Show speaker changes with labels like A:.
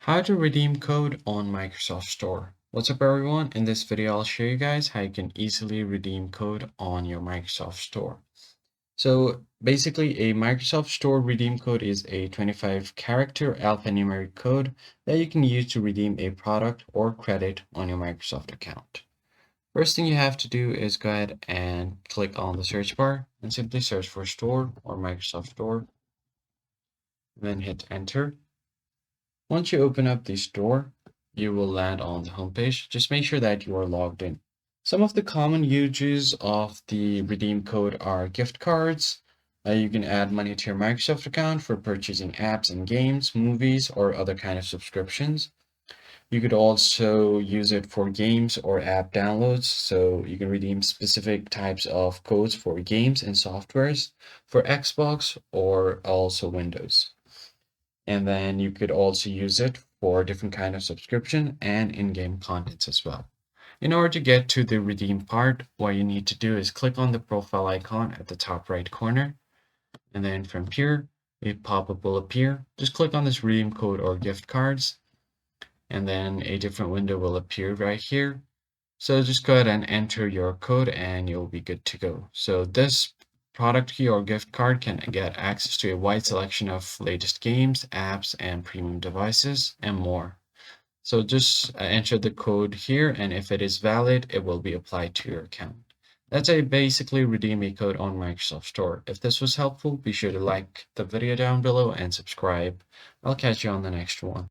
A: How to redeem code on Microsoft Store. What's up everyone? In this video, I'll show you guys how you can easily redeem code on your Microsoft Store. So basically a Microsoft Store redeem code is a 25-character alphanumeric code that you can use to redeem a product or credit on your Microsoft account. First thing you have to do is go ahead and click on the search bar and simply search for Store or Microsoft Store, then hit enter. Once you open up the store, you will land on the homepage. Just make sure that you are logged in. Some of the common uses of the redeem code are gift cards. You can add money to your Microsoft account for purchasing apps and games, movies, or other kind of subscriptions. You could also use it for games or app downloads. So you can redeem specific types of codes for games and softwares for Xbox or also Windows. And then you could also use it for different kind of subscription and in-game contents as well. In order to get to the redeem part, what you need to do is click on the profile icon at the top right corner. And then from here, a pop-up will appear. Just click on this redeem code or gift cards. And then a different window will appear right here. So just go ahead and enter your code and you'll be good to go. So this product key or gift card can get access to a wide selection of latest games, apps, and premium devices, and more. So just enter the code here, and if it is valid, it will be applied to your account. That's a basically redeem a code on Microsoft Store. If this was helpful, be sure to like the video down below and subscribe. I'll catch you on the next one.